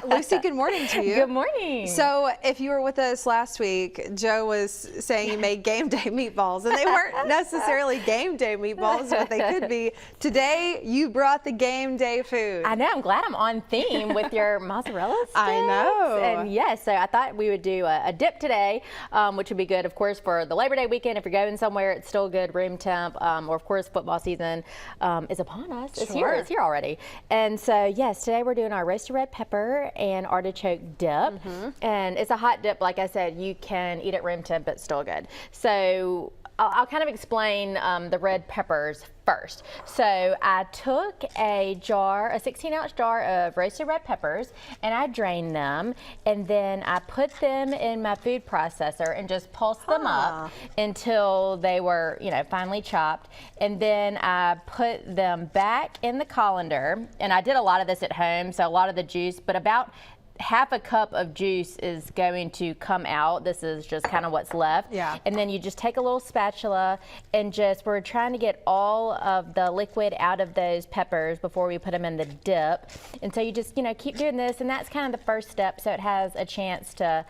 Lucy, good morning to you. Good morning. So if you were with us last week, Joe was saying you made game day meatballs, and they weren't necessarily game day meatballs, but they could be. Today, you brought the game day food. I know. I'm glad I'm on theme with your mozzarella sticks. I know. And yes, so I thought we would do a dip today, which would be good, of course, for the Labor Day weekend. If you're going somewhere, it's still good, room temp, or of course, football season is upon us. It's here. It's here already. And so, yes, today we're doing our roasted red pepper and artichoke dip. And it's a hot dip. Like I said, you can eat at room temp, but still good. So I'll kind of explain the red peppers first. So I took a 16-ounce jar of roasted red peppers, and I drained them, and then I put them in my food processor and just pulsed them up until they were, finely chopped. And then I put them back in the colander, and I did a lot of this at home, so a lot of the juice, but about half a cup of juice is going to come out. This is just kind of what's left. Yeah. And then you just take a little spatula and we're trying to get all of the liquid out of those peppers before we put them in the dip. And so you just, keep doing this, and that's kind of the first step, so it has a chance to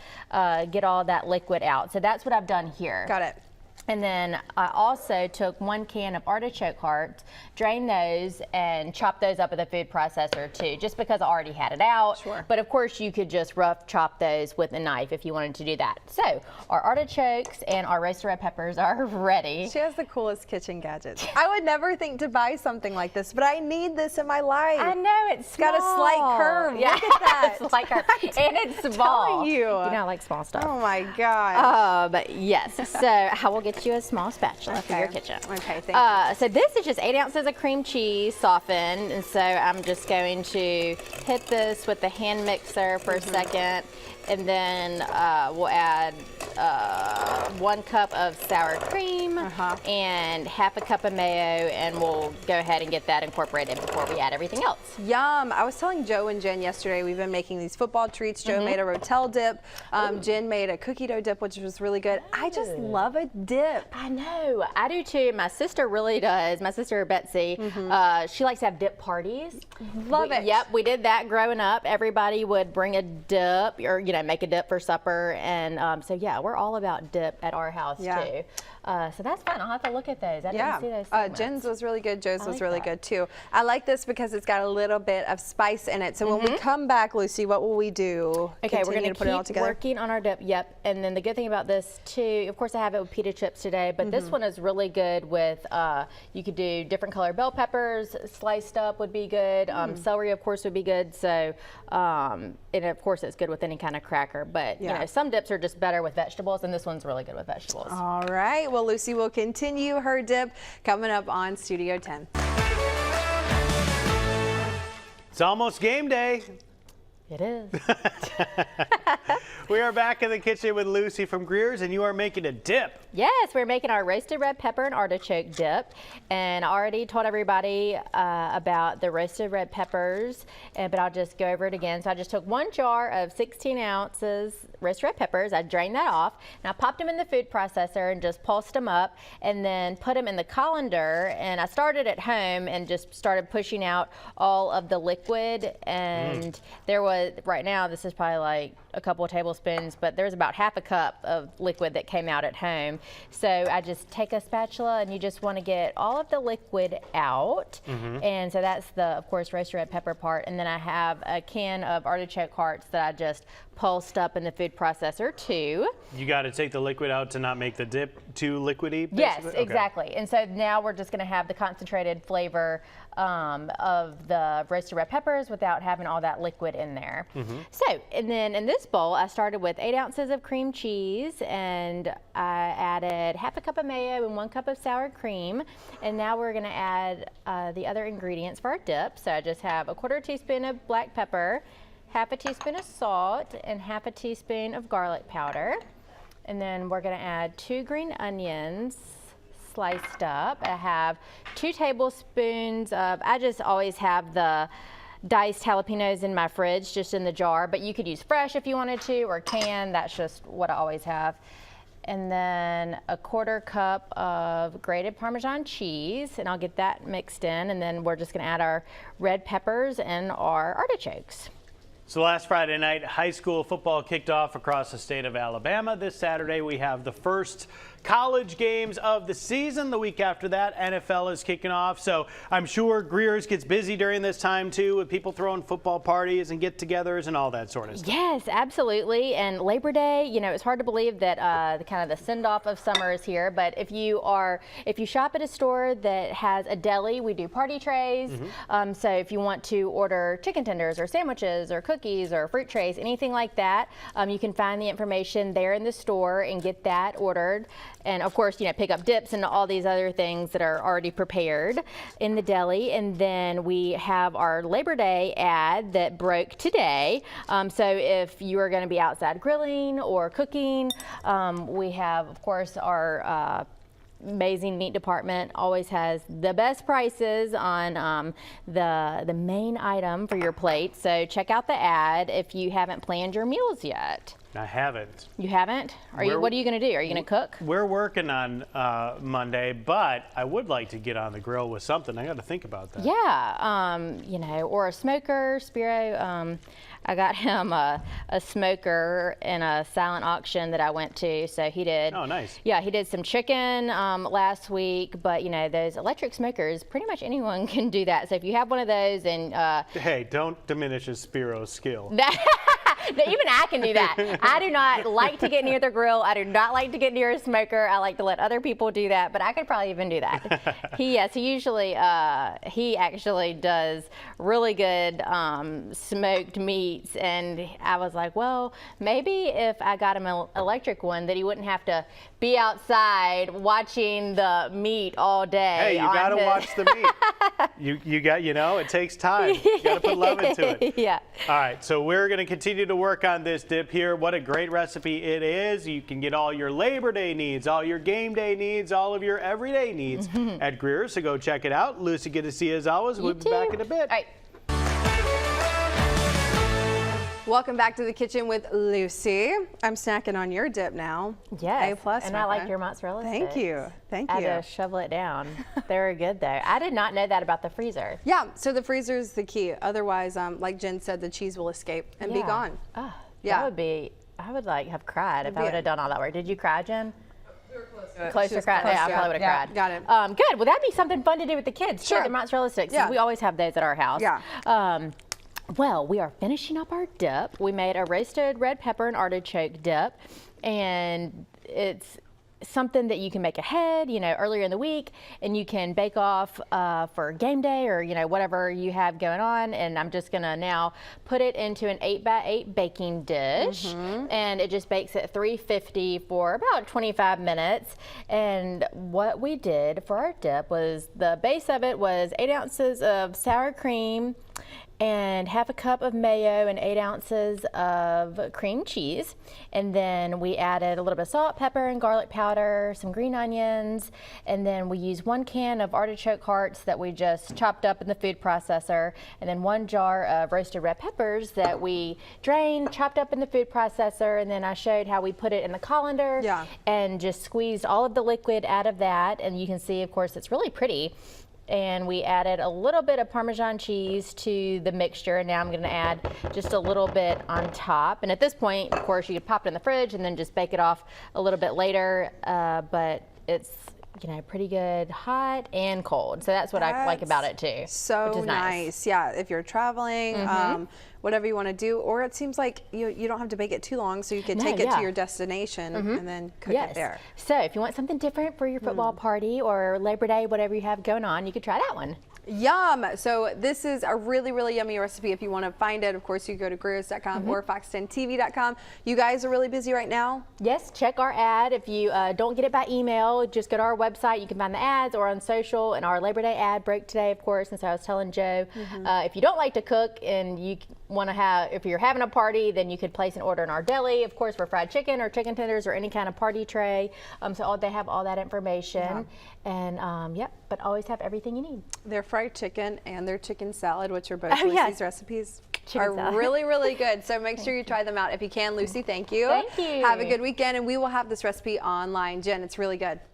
get all that liquid out. So that's what I've done here. Got it. And then I also took 1 can of artichoke hearts, drained those, and chopped those up with a food processor too, just because I already had it out. Sure. But of course, you could just rough chop those with a knife if you wanted to do that. So our artichokes and our roasted red peppers are ready. She has the coolest kitchen gadgets. I would never think to buy something like this, but I need this in my life. I know, it's small. Got a slight curve. Yeah. Look at that. Slight curve. And it's small. Telling you. I like small stuff. Oh my gosh. But yes, so I will get you a small spatula for your kitchen. Okay, thank you. So this is just 8 ounces of cream cheese softened, and so I'm just going to hit this with the hand mixer for a second, and then we'll add 1 cup of sour cream and half a cup of mayo, and we'll go ahead and get that incorporated before we add everything else. Yum. I was telling Joe and Jen yesterday, we've been making these football treats. Joe made a Rotel dip. Jen made a cookie dough dip, which was really good. I just love a dip. I know. I do too. My sister really does. My sister Betsy, she likes to have dip parties. Love it. Yep, we did that growing up. Everybody would bring a dip, or make a dip for supper, and so yeah, we're all about dip at our house too. So that's fun. I'll have to look at those. I didn't see those segments. Jen's was really good. Joe's was really good too. I like this because it's got a little bit of spice in it. So when we come back, Lucy, what will we do? Okay, we're going to put it all keep together. working on our dip. Yep. And then the good thing about this too, of course, I have it with pita chips today, but this one is really good with. You could do different color bell peppers, sliced up would be good. Celery, of course, would be good. So, and of course, it's good with any kind of cracker. But some dips are just better with vegetables, and this one's really good with vegetables. All right. Well, Lucy will continue her dip coming up on Studio 10. It's almost game day. It is. We are back in the kitchen with Lucy from Greer's, and you are making a dip. Yes, we're making our roasted red pepper and artichoke dip. And I already told everybody about the roasted red peppers, but I'll just go over it again. So I just took 1 jar of 16 ounces roasted red peppers. I drained that off, and I popped them in the food processor and just pulsed them up, and then put them in the colander. And I started at home and just started pushing out all of the liquid. And there was, right now, this is probably like a couple of tablespoons, but there's about half a cup of liquid that came out at home. So I just take a spatula, and you just want to get all of the liquid out. And so that's the, of course, roasted red pepper part. And then I have a can of artichoke hearts that I just pulsed up in the food processor too. You got to take the liquid out to not make the dip too liquidy? Yes, exactly. And so now we're just going to have the concentrated flavor of the roasted red peppers without having all that liquid in there. So, and then in this bowl, I started with 8 ounces of cream cheese, and I added half a cup of mayo and 1 cup of sour cream. And now we're going to add the other ingredients for our dip. So I just have a 1/4 teaspoon of black pepper, half a teaspoon of salt, and half a teaspoon of garlic powder. And then we're going to add 2 green onions sliced up. I have 2 tablespoons of, I just always have the diced jalapenos in my fridge, just in the jar, but you could use fresh if you wanted to, or canned. That's just what I always have. And then a 1/4 cup of grated Parmesan cheese, and I'll get that mixed in, and then we're just gonna add our red peppers and our artichokes. So last Friday night, high school football kicked off across the state of Alabama. This Saturday, we have the first college games of the season. The week after that, NFL is kicking off. So I'm sure Greer's gets busy during this time, too, with people throwing football parties and get-togethers and all that sort of stuff. Yes, absolutely. And Labor Day, you know, it's hard to believe that kind of the send-off of summer is here. But if you shop at a store that has a deli, we do party trays. So if you want to order chicken tenders or sandwiches or cookies or fruit trays, anything like that, you can find the information there in the store and get that ordered. And of course, you know, pick up dips and all these other things that are already prepared in the deli. And then we have our Labor Day ad that broke today. So if you are going to be outside grilling or cooking, we have, of course, our amazing meat department always has the best prices on the main item for your plate. So check out the ad if you haven't planned your meals yet. I haven't. You haven't? What are you going to do? Are you going to cook? We're working on Monday, but I would like to get on the grill with something. I got to think about that. Yeah, you know, or a smoker. Spiro, I got him a smoker in a silent auction that I went to, so he did. Oh, nice. Yeah, he did some chicken last week, but you know, those electric smokers, pretty much anyone can do that. So if you have one of those and hey, don't diminish Spiro's skill. Even I can do that. I do not like to get near the grill. I do not like to get near a smoker. I like to let other people do that, but I could probably even do that. He actually does really good smoked meats, and I was like, well, maybe if I got him an electric one, that he wouldn't have to be outside watching the meat all day. Hey, you got to watch the meat. You got, you know, it takes time. You got to put love into it. Yeah. All right, so we're going to continue to work on this dip here. What a great recipe it is. You can get all your Labor Day needs, all your game day needs, all of your everyday needs at Greer, so go check it out. Lucy, good to see you as always. We'll be back in a bit. All right. Welcome back to the kitchen with Lucy. I'm snacking on your dip now. Yes, A+. and I like your mozzarella Thank sticks. you. Thank I you. had to shovel it down. They were good though. I did not know that about the freezer. Yeah, so the freezer is the key. Otherwise, like Jen said, the cheese will escape and be gone. Oh, Yeah. That would be, I would like have cried if I would Yeah. have done all that work. Did you cry, Jen? We were close. Close to crying. Yeah, I probably would have cried. Got it. Good. Well, that'd be something fun to do with the kids. Sure. Too, the mozzarella sticks. Yeah. We always have those at our house. Yeah. Well, we are finishing up our dip. We made a roasted red pepper and artichoke dip, and it's something that you can make ahead, you know, earlier in the week, and you can bake off for game day or, you know, whatever you have going on. And I'm just gonna now put it into an 8x8 baking dish, and it just bakes at 350 for about 25 minutes. And what we did for our dip was, the base of it was 8 ounces of sour cream and half a cup of mayo and 8 ounces of cream cheese. And then we added a little bit of salt, pepper, and garlic powder, some green onions, and then we used 1 can of artichoke hearts that we just chopped up in the food processor, and then 1 jar of roasted red peppers that we drained, chopped up in the food processor, and then I showed how we put it in the colander and just squeezed all of the liquid out of that. And you can see, of course, it's really pretty. And we added a little bit of Parmesan cheese to the mixture, and now I'm going to add just a little bit on top. And at this point, of course, you could pop it in the fridge and then just bake it off a little bit later, but it's, you know, pretty good hot and cold. So that's what I like about it too. So which is nice. Yeah, if you're traveling, whatever you want to do, or it seems like you don't have to bake it too long, so you can take it to your destination and then cook it there. So if you want something different for your football party or Labor Day, whatever you have going on, you could try that one. Yum! So this is a really, really yummy recipe. If you want to find it, of course, you go to Greers.com or Fox10TV.com. You guys are really busy right now? Yes, check our ad. If you don't get it by email, just go to our website. You can find the ads, or on social, and our Labor Day ad broke today, of course. And so I was telling Joe, if you don't like to cook and you want to have, if you're having a party, then you could place an order in our deli, of course, for fried chicken or chicken tenders or any kind of party tray. So they have all that information. And yep, but always have everything you need. Their fried chicken and their chicken salad, which are both Lucy's recipes, are salad. really, really good. So make sure you try them out if you can. Lucy, thank you. Thank you. Have a good weekend, and we will have this recipe online. Jen, it's really good.